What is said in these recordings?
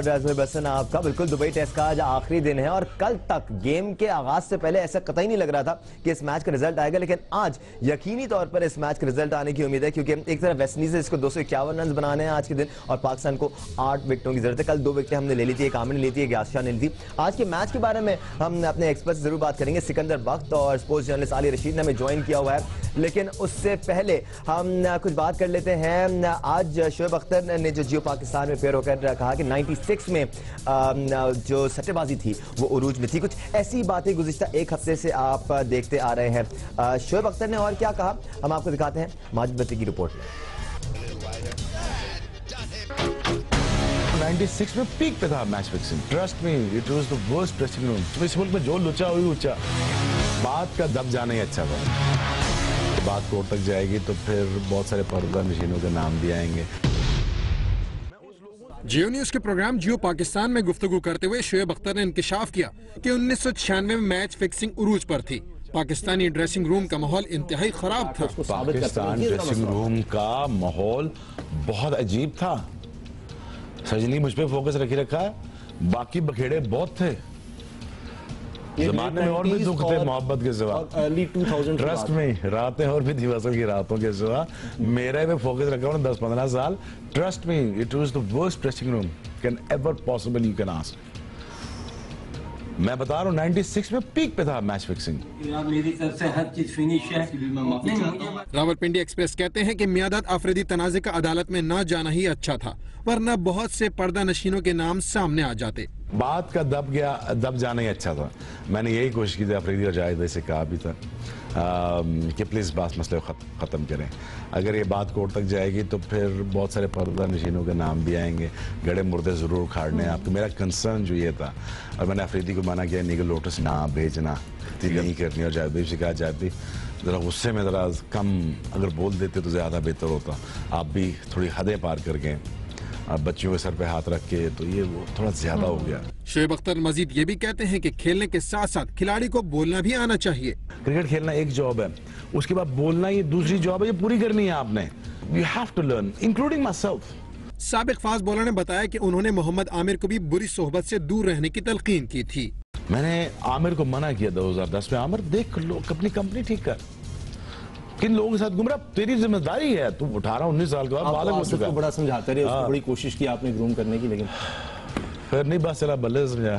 और जोहेब हसन आपका। बिल्कुल, दुबई टेस्ट का आज आखिरी दिन है और कल तक गेम के आगाज से पहले ऐसा कतई नहीं लग रहा था कि इस मैच का रिजल्ट आएगा, लेकिन आज यकीनी तौर पर इस मैच का रिजल्ट आने की उम्मीद है, क्योंकि एक तरफ वेस्ट इंडीज इसको 251 रन बनाने हैं आज के दिन और पाकिस्तान को 8 विकेटों की जरूरत है। कल 2 विकेटें हमने ले ली थी, एक आमिर ने ली थी, एक यासिर शाह ने ली थी। आज के मैच के बारे में हम अपने एक्सपर्ट से जरूर बात करेंगे। सिकंदर बख्त और स्पोर्ट्स जर्नलिस्ट आली रशीद ने हमें ज्वाइन किया हुआ है, लेकिन उससे पहले हम कुछ बात कर लेते हैं। आज शोएब अख्तर ने जो जियो पाकिस्तान में पेयर होकर कहा कि 96 में जो सट्टेबाजी थी वो उरूज में थी। कुछ ऐसी बातें गुज़िश्ता एक हफ्ते से आप देखते आ रहे हैं। शोएब अख्तर ने और क्या कहा हम आपको दिखाते हैं माजिद बट्टी की रिपोर्ट में। 96 में पीक पे था match fixing. Trust me, it was the worst dressing room. इस मुल्क में जो लुचा हुई ऊंचा, बात का दब जाना ही अच्छा था। बात कोर्ट तक जाएगी तो फिर बहुत सारे पर्दा नशीनों के नाम भी आएंगे। जियो न्यूज के प्रोग्राम जियो पाकिस्तान में गुफ्तगू करते हुए शोएब अख्तर ने इंकशाफ किया कि 1996 में मैच फिक्सिंग उरूज पर थी। पाकिस्तानी ड्रेसिंग रूम का माहौल इंतहाई खराब था। पाकिस्तान ड्रेसिंग रूम का माहौल बहुत अजीब था। सजनी मुझ पे फोकस रखी रखा है, बाकी बखेड़े बहुत थे। जमाने में और भी दुख थे मोहब्बत के सिवा। ट्रस्ट में रातें और भी थी वसल की रातों के सिवा। मेरे पे फोकस रखा उन्होंने 10-15 साल। Trust me, it was the worst dressing room can ever possible you can ask. मैं बता रहा हूँ 96 में पीक पे था मैच फिक्सिंग। मेरी तरफ से हर चीज फिनिश है। रावलपिंडी एक्सप्रेस कहते हैं कि मियादाद अफरीदी तनाज़े का अदालत में न जाना ही अच्छा था, वरना बहुत से पर्दा नशीनों के नाम सामने आ जाते। बात का दब जाना ही अच्छा था। मैंने यही कोशिश की थी, अफरीदी और जाहिद से कहा भी था कि प्लीज बात मसले खत्म करें। अगर ये बात कोर्ट तक जाएगी तो फिर बहुत सारे पर्दा नशीनों के नाम भी आएंगे, गड़े मुर्दे जरूर उखाड़ने आपको। मेरा कंसर्न जो ये था, और मैंने अफरीदी को मना किया नीगल लोटस ना भेजना, नहीं करनी। और जाहिद से कहा, जाहिद जरा गुस्से में जरा कम अगर बोल देते तो ज्यादा बेहतर होता। आप भी थोड़ी हदें पार कर गए, बच्चियों के सर पे हाथ रख के, तो ये वो थोड़ा ज्यादा हो गया। शोएब अख्तर मजीद ये भी कहते हैं कि खेलने के साथ साथ खिलाड़ी को बोलना भी आना चाहिए। क्रिकेट खेलना एक जॉब है, उसके बाद बोलना ये दूसरी जॉब है, ये पूरी करनी है आपने। You have to learn, including myself. साबिक फास्ट बॉलर ने बताया कि उन्होंने मोहम्मद आमिर को भी बुरी सोहबत से दूर रहने की तलकीन की थी। मैंने आमिर को मना किया 2010 में, आमिर देख लो अपनी कंपनी ठीक कर, किन लोगों के साथ घूम रहा, तेरी जिम्मेदारी है। तू 18-19 साल का बालक हो चुका है। बड़ा समझाते रहे, उसको बड़ी कोशिश की आपने ग्रूम करने की, लेकिन फिर नहीं, बस चला बल्ले समझा।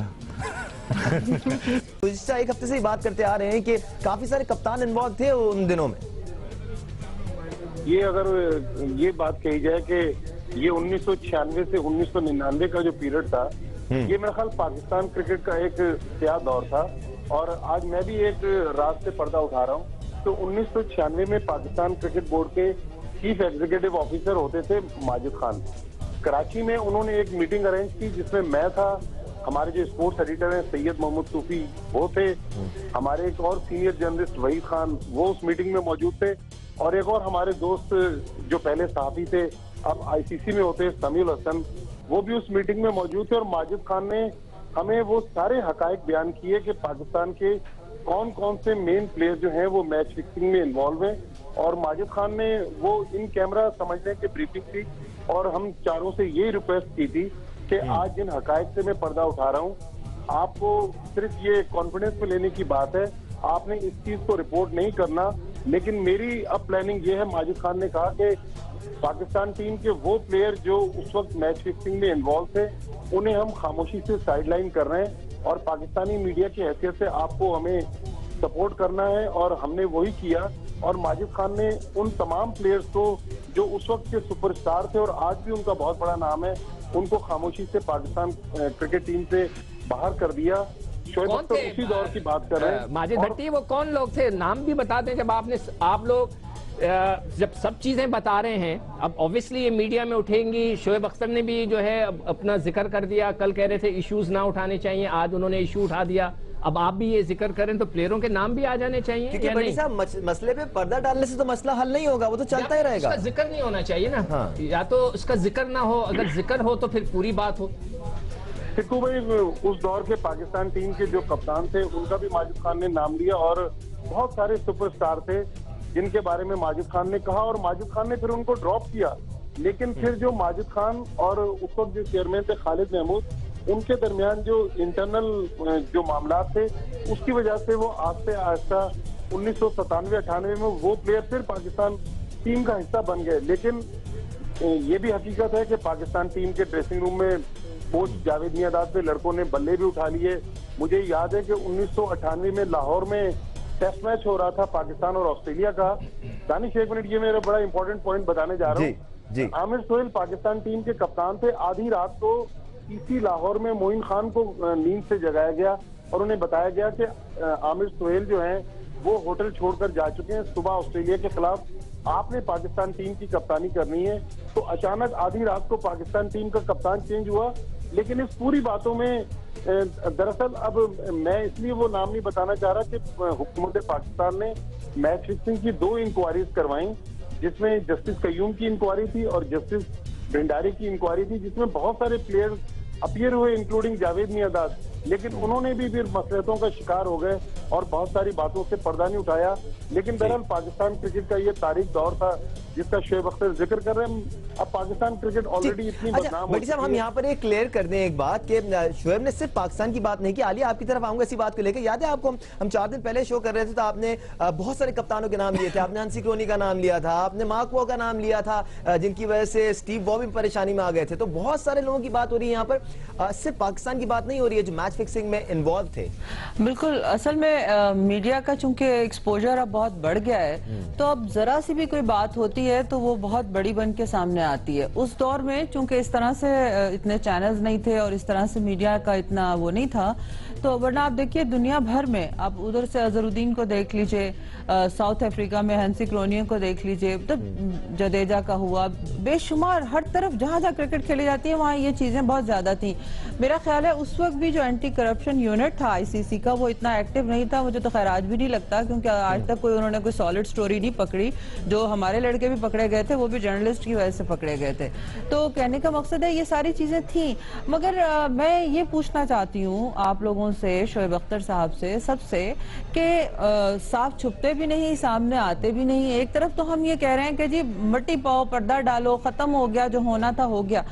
एक हफ्ते से ही बात करते आ रहे हैं कि काफी सारे कप्तान इन्वॉल्व थे उन दिनों में। ये अगर ये बात कही जाए कि ये 1996 से 1999 का जो पीरियड था, ये मेरा ख्याल पाकिस्तान क्रिकेट का एक स्याह दौर था। और आज मैं भी एक रात से पर्दा उठा रहा हूँ। तो 1996 में पाकिस्तान क्रिकेट बोर्ड के चीफ एग्जीक्यूटिव ऑफिसर होते थे माजिद खान। कराची में उन्होंने एक मीटिंग अरेंज की जिसमें मैं था, हमारे जो स्पोर्ट्स एडिटर हैं सैयद मोहम्मद सूफी वो थे, हमारे एक और सीनियर जर्नलिस्ट वहीद खान वो उस मीटिंग में मौजूद थे, और एक और हमारे दोस्त जो पहले सहाफी थे अब आईसीसी में होते समीउल हसन, वो भी उस मीटिंग में मौजूद थे। और माजिद खान ने हमें वो सारे हकायक बयान किए कि पाकिस्तान के कौन कौन से मेन प्लेयर जो हैं वो मैच फिक्सिंग में इन्वॉल्व हैं। और माजिद खान ने वो इन कैमरा समझने की ब्रीफिंग थी, और हम चारों से यही रिक्वेस्ट की थी कि आज जिन हकायक से मैं पर्दा उठा रहा हूँ, आपको सिर्फ ये कॉन्फिडेंस में लेने की बात है, आपने इस चीज को रिपोर्ट नहीं करना। लेकिन मेरी अब प्लानिंग ये है, माजिद खान ने कहा कि पाकिस्तान टीम के वो प्लेयर जो उस वक्त मैच फिक्सिंग में इन्वॉल्व थे उन्हें हम खामोशी से साइडलाइन कर रहे हैं, और पाकिस्तानी मीडिया की हैसियत से आपको हमें सपोर्ट करना है। और हमने वही किया। और माजिद खान ने उन तमाम प्लेयर्स को जो उस वक्त के सुपरस्टार थे और आज भी उनका बहुत बड़ा नाम है, उनको खामोशी से पाकिस्तान क्रिकेट टीम से बाहर कर दिया। शोएब अख्तर उसी दौर की बात कर रहे हैं। माजिद भट्टी वो कौन लोग थे, नाम भी बता दें। जब आप लोग जब सब चीजें बता रहे हैं, अब ऑब्वियसली ये मीडिया में उठेंगी। शोएब अख्तर ने भी जो है अपना जिक्र कर दिया, कल कह रहे थे इश्यूज ना उठाने चाहिए, आज उन्होंने इशू उठा दिया। अब आप भी ये जिक्र करें तो प्लेयरों के नाम भी आ जाने चाहिए, क्योंकि बड़ी साहब मसले पे पर्दा डालने से तो मसला हल नहीं होगा, वो तो चलता ही रहेगा। उसका जिक्र नहीं होना चाहिए ना। हाँ। या तो उसका जिक्र ना हो, अगर जिक्र हो तो फिर पूरी बात हो। सिक्कू भाई, उस दौर के पाकिस्तान टीम के जो कप्तान थे उनका भी माजिद खान ने नाम लिया, और बहुत सारे सुपरस्टार थे जिनके बारे में माजिद खान ने कहा, और माजिद खान ने फिर उनको ड्रॉप किया। लेकिन फिर जो माजिद खान और उस वक्त जो चेयरमैन थे खालिद महमूद, उनके दरमियान जो इंटरनल जो मामला थे, उसकी वजह से वो आस्ते आस्ता 1997-98 में वो प्लेयर फिर पाकिस्तान टीम का हिस्सा बन गए। लेकिन ये भी हकीकत है कि पाकिस्तान टीम के ड्रेसिंग रूम में कोच जावेद मियांदाद पे लड़कों ने बल्ले भी उठा लिए। मुझे याद है कि 1998 में लाहौर में टेस्ट मैच हो रहा था पाकिस्तान और ऑस्ट्रेलिया का। दानिश, एक मिनट, ये मेरा बड़ा इंपॉर्टेंट पॉइंट बताने जा रहा हूँ। आमिर सोहेल पाकिस्तान टीम के कप्तान थे। आधी रात को इसी लाहौर में मोइन खान को नींद से जगाया गया और उन्हें बताया गया कि आमिर सोहेल जो है वो होटल छोड़कर जा चुके हैं, सुबह ऑस्ट्रेलिया के खिलाफ आपने पाकिस्तान टीम की कप्तानी करनी है। तो अचानक आधी रात को पाकिस्तान टीम का कप्तान चेंज हुआ। लेकिन इस पूरी बातों में दरअसल अब मैं इसलिए वो नाम नहीं बताना चाह रहा कि हुकूमत पाकिस्तान ने मैच फिक्सिंग की 2 इंक्वायरीज करवाई, जिसमें जस्टिस कयूम की इंक्वायरी थी और जस्टिस भंडारी की इंक्वायरी थी, जिसमें बहुत सारे प्लेयर्स अपीयर हुए इंक्लूडिंग जावेद मियांदाद। लेकिन उन्होंने भी फिर मसलहतों का शिकार हो गए और बहुत सारी बातों से पर्दा नहीं उठाया। लेकिन बहरहाल पाकिस्तान क्रिकेट का ये तारीख दौर था जिसका शोएब अख्तर जिक्र कर रहे हैं। अब पाकिस्तान क्रिकेट ऑलरेडी इतनी बदनाम हो चुकी है। हम यहाँ पर एक क्लियर कर दें एक बात कि शोएब ने सिर्फ पाकिस्तान की बात नहीं की। आलिया, आपकी तरफ आऊंगा इसी बात को लेकर। याद है आपको, हम 4 दिन पहले शो कर रहे थे तो आपने बहुत सारे कप्तानों के नाम लिए थे। आपने हंसी क्रोनी का नाम लिया था, आपने मार्क वॉ का नाम लिया था, जिनकी वजह से स्टीव वॉ भी परेशानी में आ गए थे। तो बहुत सारे लोगों की बात हो रही है यहाँ पर, सिर्फ पाकिस्तान की बात नहीं हो रही है जो मैच फिक्सिंग में इन्वॉल्व थे। बिल्कुल, असल में मीडिया का चूंकि एक्सपोजर अब बहुत बढ़ गया है, तो अब जरा सी भी कोई बात होती है तो वो बहुत बड़ी बन के सामने आती है। उस दौर में चूंकि इस तरह से इतने चैनल्स नहीं थे और इस तरह से मीडिया का इतना वो नहीं था, तो वरना आप देखिए दुनिया भर में, आप उधर से अजहरुद्दीन को देख लीजिए, साउथ अफ्रीका में हंसी क्रोनिया को देख लीजिए, तो जडेजा का हुआ, बेशुमार हर तरफ जहां जहां क्रिकेट खेली जाती है वहां ये चीजें बहुत ज्यादा थी। मेरा ख्याल है उस वक्त भी जो एंटी करप्शन यूनिट था आईसीसी का, वो इतना एक्टिव नहीं था। मुझे तो खैर आज भी नहीं लगता, क्योंकि आज तक उन्होंने कोई सॉलिड स्टोरी नहीं पकड़ी। जो हमारे लड़के भी पकड़े गए थे वो भी जर्नलिस्ट की वजह से पकड़े गए थे। तो कहने का मकसद है ये सारी चीजें थी। मगर मैं ये पूछना चाहती हूँ आप लोगों से, शोएब अख्तर साहब से, सबसे, कि साफ छुपते भी नहीं, सामने आते भी नहीं। एक तरफ तो हम ये कह रहे हैं कि जी मट्टी पाओ, पर्दा डालो, खत्म हो गया, जो होना था हो गया।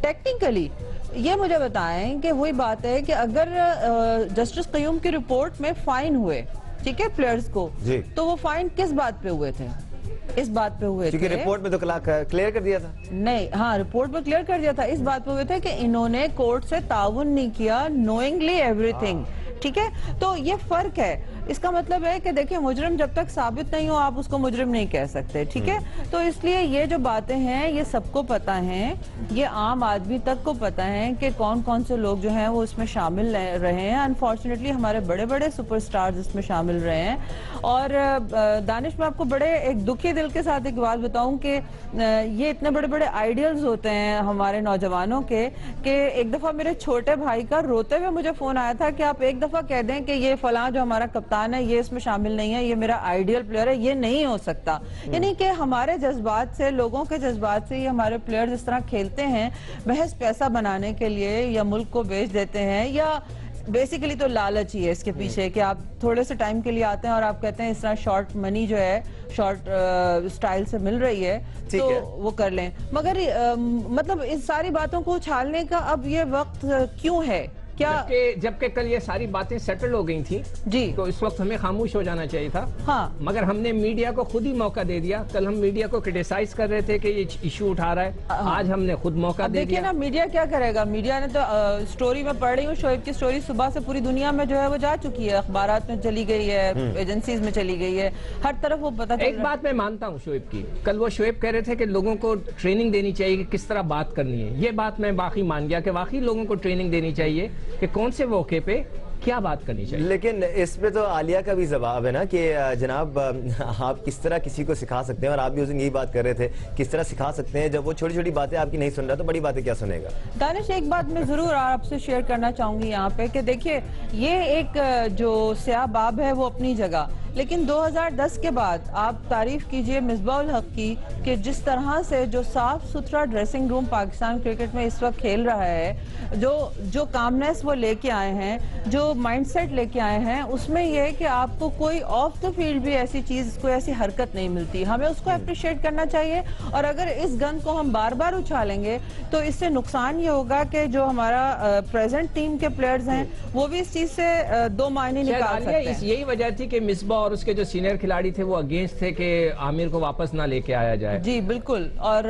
टेक्निकली ये मुझे बताएं कि वही बात है कि अगर जस्टिस कयूम की रिपोर्ट में फाइन हुए, ठीक है, प्लेयर्स को, तो वो फाइन किस बात पे हुए थे? इस बात पे हुए थे, रिपोर्ट में तो क्लियर कर दिया था। नहीं, हाँ, रिपोर्ट में क्लियर कर दिया था। इस बात पे हुए थे कि इन्होंने कोर्ट से ताउन नहीं किया, नोइंगली एवरीथिंग। ठीक है, तो ये फर्क है। इसका मतलब है कि देखिए, मुजरिम जब तक साबित नहीं हो आप उसको मुजरिम नहीं कह सकते। ठीक है, तो इसलिए ये जो बातें हैं ये सबको पता है, ये आम आदमी तक को पता है कि कौन कौन से लोग जो हैं वो इसमें शामिल रहे हैं। अनफॉर्चुनेटली हमारे बड़े बड़े सुपरस्टार्स इसमें शामिल रहे हैं। और दानिश, मैं आपको बड़े एक दुखी दिल के साथ एक बात बताऊं कि ये इतने बड़े बड़े आइडियल्स होते हैं हमारे नौजवानों के, कि एक दफा मेरे छोटे भाई का रोते हुए मुझे फोन आया था कि आप एक दफा कह दें कि ये फलां जो हमारा कप्तान है ये इसमें शामिल नहीं है, ये मेरा आइडियल प्लेयर है, ये नहीं हो सकता। यानी कि हमारे जज्बात से, लोगों के जज्बात से ये हमारे प्लेयर्स इस तरह खेलते हैं, महज पैसा बनाने के लिए, या मुल्क को बेच देते हैं, या बेसिकली तो लालच ही है इसके पीछे कि आप थोड़े से टाइम के लिए आते हैं और आप कहते हैं इस तरह शॉर्ट मनी जो है शॉर्ट स्टाइल से मिल रही है तो वो कर लें। मगर मतलब इस सारी बातों को उछालने का अब ये वक्त क्यों है? क्या जबकि कल ये सारी बातें सेटल हो गई थी जी, तो इस वक्त हमें खामोश हो जाना चाहिए था। हाँ, मगर हमने मीडिया को खुद ही मौका दे दिया। कल हम मीडिया को क्रिटिसाइज कर रहे थे कि ये इशू उठा रहा है, आज हमने खुद मौका दे दिया। देखिए ना, मीडिया क्या करेगा? मीडिया ने तो स्टोरी में पढ़ रही हूँ, शोएब की स्टोरी सुबह से पूरी दुनिया में जो है वो जा चुकी है, अखबारात में चली गई है, एजेंसीज में चली गई है, हर तरफ वो पता चल। एक बात मैं मानता हूँ शोएब की, कल वो शोएब कह रहे थे कि लोगों को ट्रेनिंग देनी चाहिए कि किस तरह बात करनी है। ये बात मैं बाकी मान गया कि वाकई लोगों को ट्रेनिंग देनी चाहिए कि कौन से मौके पे क्या बात करनी चाहिए। लेकिन इस पे तो आलिया का भी जवाब है ना कि जनाब आप किस तरह किसी को सिखा सकते हैं, और आप भी उस दिन यही बात कर रहे थे, किस तरह सिखा सकते हैं जब वो छोटी छोटी बातें आपकी नहीं सुन रहा तो बड़ी बातें क्या सुनेगा। दानिश, एक बात मैं जरूर आपसे शेयर करना चाहूंगी यहाँ पे कि देखिए, ये एक जो स्याह बाब है वो अपनी जगह, लेकिन 2010 के बाद आप तारीफ कीजिए मिसबाह उल हक की कि जिस तरह से जो साफ सुथरा ड्रेसिंग रूम पाकिस्तान क्रिकेट में इस वक्त खेल रहा है, जो कामनेस वो लेके आए हैं, जो माइंडसेट लेके आए हैं, उसमें यह है कि आपको कोई ऑफ द फील्ड भी ऐसी चीज, कोई ऐसी हरकत नहीं मिलती। हमें उसको अप्रिशिएट करना चाहिए और अगर इस गंद को हम बार बार उछालेंगे तो इससे नुकसान ये होगा कि जो हमारा प्रेजेंट टीम के प्लेयर्स हैं वो भी इस चीज से दो मायने निकाल सकते हैं। यही वजह थी कि मिसबा और उसके जो सीनियर खिलाड़ी थे वो अगेंस्ट थे कि आमिर को वापस ना लेके आया जाए। जी बिल्कुल, और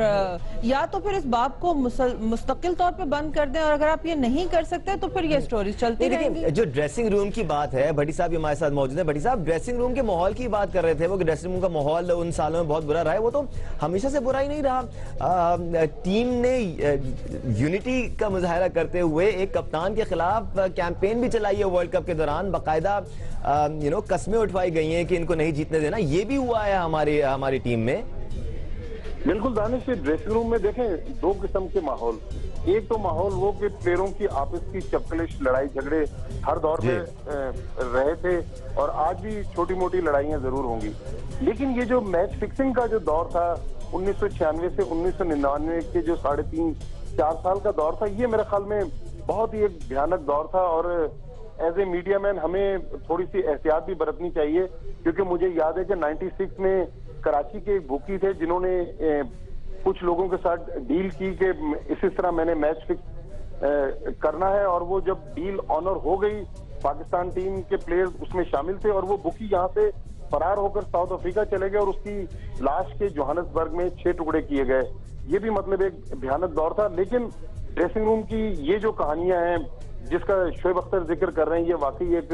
या तो फिर इस बात को मुस्तकिल तौर पे बंद कर दें, और अगर आप ये नहीं कर सकते तो फिर ये स्टोरीज चलती रहेंगी। जो ड्रेसिंग रूम की बात है, भट्टी साहब हमारे साथ मौजूद है। भट्टी साहब, ड्रेसिंग रूम के माहौल की बात कर रहे थे, वो ड्रेसिंग रूम का माहौल उन सालों में बहुत बुरा रहा है, वो तो हमेशा से बुरा ही नहीं रहा। टीम ने यूनिटी का मुजाहरा करते हुए एक कप्तान के खिलाफ कैंपेन भी चलाई है वर्ल्ड कप के दौरान, बाकायदा कस्में उठवाई गई हैं कि इनको नहीं जीतने देना। ये भी हुआ है हमारी टीम में। बिल्कुल दानिश, ड्रेसिंग रूम में देखें दो किस्म के माहौल। एक तो माहौल वो कि प्लेयरों की आपस की चपकलिश लड़ाई झगड़े हर दौर पे रहे थे और आज भी छोटी मोटी लड़ाइयां जरूर होंगी, लेकिन ये जो मैच फिक्सिंग का जो दौर था 1996 से 1999 के जो 3.5-4 साल का दौर था, ये मेरे ख्याल में बहुत ही एक भयानक दौर था और एज ए मीडिया मैन हमें थोड़ी सी एहतियात भी बरतनी चाहिए, क्योंकि मुझे याद है कि 96 में कराची के एक बुकी थे जिन्होंने कुछ लोगों के साथ डील की कि इसी तरह मैंने मैच फिक्स करना है, और वो जब डील ऑनर हो गई पाकिस्तान टीम के प्लेयर्स उसमें शामिल थे और वो बुकी यहाँ से फरार होकर साउथ अफ्रीका चले गए और उसकी लाश के जोहान्सबर्ग में 6 टुकड़े किए गए। ये भी मतलब एक भयानक दौर था। लेकिन ड्रेसिंग रूम की ये जो कहानियां हैं जिसका शोएब अख्तर जिक्र कर रहे हैं, ये वाकई एक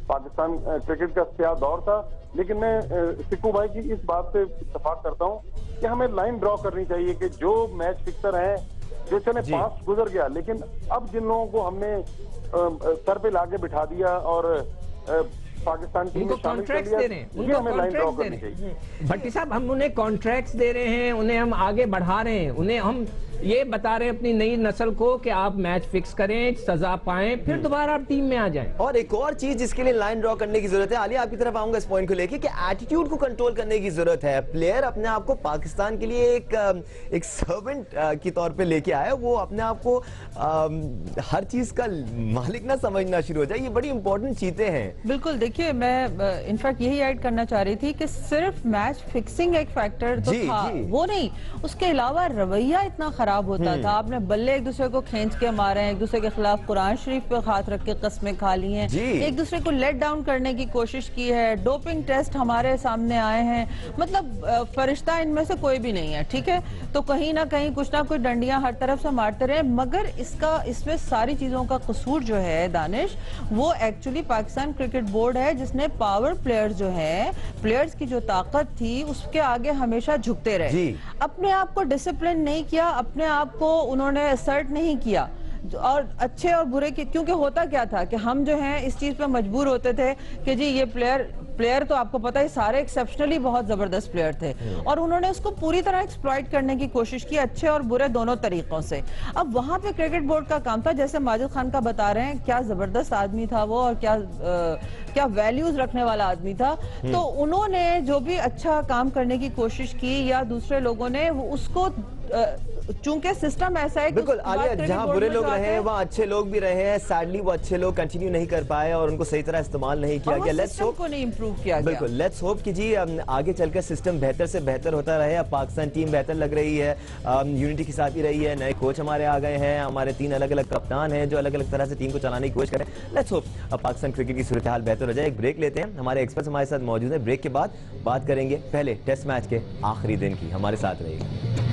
पाकिस्तान क्रिकेट का स्याह दौर था। लेकिन मैं सिक्कू भाई की इस बात से इत्तेफाक करता हूँ कि हमें लाइन ड्रॉ करनी चाहिए कि जो मैच फिक्सर हैं, जो चले पास गुजर गया, लेकिन अब जिन लोगों को हमने सर पे लाके बिठा दिया और पाकिस्तान टीम में शामिल कर लिया, उनको हमें लाइन ड्रॉ करनी चाहिए। भट्टी साहब, हम उन्हें कॉन्ट्रैक्ट्स दे रहे हैं, उन्हें हम आगे बढ़ा रहे हैं, उन्हें हम ये बता रहे हैं अपनी नई नस्ल को कि आप मैच फिक्स करें, सजा पाएं, फिर दोबारा आप टीम में आ जाएं। और एक और चीज जिसके लिए लाइन ड्रॉ करने की जरूरत है, आलिया आपकी तरफ आऊंगा इस पॉइंट को लेके, कि एटीट्यूड को कंट्रोल करने की जरूरत है। प्लेयर अपने आप को पाकिस्तान के लिए एक सर्वेंट के तौर पे लेके आया, वो अपने आप को हर चीज का मालिक ना समझना शुरू हो जाए। ये बड़ी इंपॉर्टेंट चीजें हैं। बिल्कुल, देखिए मैं इनफैक्ट यही ऐड करना चाह रही थी कि सिर्फ मैच फिक्सिंग एक फैक्टर तो था, वो नहीं, उसके अलावा रवैया इतना खराब होता था। आपने बल्ले एक दूसरे को खींच के मारे हैं, एक दूसरे के खिलाफ कुरान शरीफ पे हाथ रख के कस्में खा ली हैं, एक दूसरे को लेट डाउन करने की कोशिश की है, डोपिंग टेस्ट हमारे सामने आए हैं, मतलब फरिश्ता इनमें से कोई भी नहीं है, ठीक है। तो कहीं ना कहीं कुछ ना कुछ डंडियां हर तरफ से मारते रहे, मगर इसमें सारी चीजों का कसूर जो है दानिश, वो एक्चुअली पाकिस्तान क्रिकेट बोर्ड है, जिसने पावर प्लेयर्स जो है, प्लेयर्स की जो ताकत थी उसके आगे हमेशा झुकते रहे, अपने आप को डिसिप्लिन नहीं किया, अपने आप को उन्होंने असर्ट नहीं किया। और अच्छे और बुरे की, क्योंकि होता क्या था कि हम जो हैं इस चीज पे मजबूर होते थे कि जी ये प्लेयर तो आपको पता है सारे एक्सेप्शनली बहुत जबरदस्त प्लेयर थे और उन्होंने उसको पूरी तरह एक्सप्लॉइट करने की कोशिश की, अच्छे और बुरे दोनों तरीकों से। अब वहां पे क्रिकेट बोर्ड का काम था, जैसे माजिद खान का बता रहे हैं, क्या जबरदस्त आदमी था वो और क्या वैल्यूज रखने वाला आदमी था। तो उन्होंने जो भी अच्छा काम करने की कोशिश की या दूसरे लोगों ने उसको, चूंकि सिस्टम ऐसा है, बिल्कुल आलिया, जहां बुरे लोग रहे हैं वहां अच्छे लोग भी रहे हैं। सैडली वो अच्छे लोग कंटिन्यू नहीं कर पाए और उनको सही तरह इस्तेमाल नहीं किया गया। लेट्स होप को नहीं इंप्रूव किया गया। बिल्कुल, लेट्स होप कि जी आगे चलकर सिस्टम बेहतर से बेहतर होता रहे। अब पाकिस्तान टीम बेहतर लग रही है, यूनिटी के साथ ही रही है, नए कोच हमारे आ गए हैं, हमारे 3 अलग अलग कप्तान हैं जो अलग अलग तरह से टीम को चलाने की कोशिश करें। लेट्स होप अब पाकिस्तान क्रिकेट की सूरत हाल बेहतर हो जाए। एक ब्रेक लेते हैं, हमारे एक्सपर्ट्स हमारे साथ मौजूद है। ब्रेक के बाद बात करेंगे पहले टेस्ट मैच के आखिरी दिन की। हमारे साथ रहिए।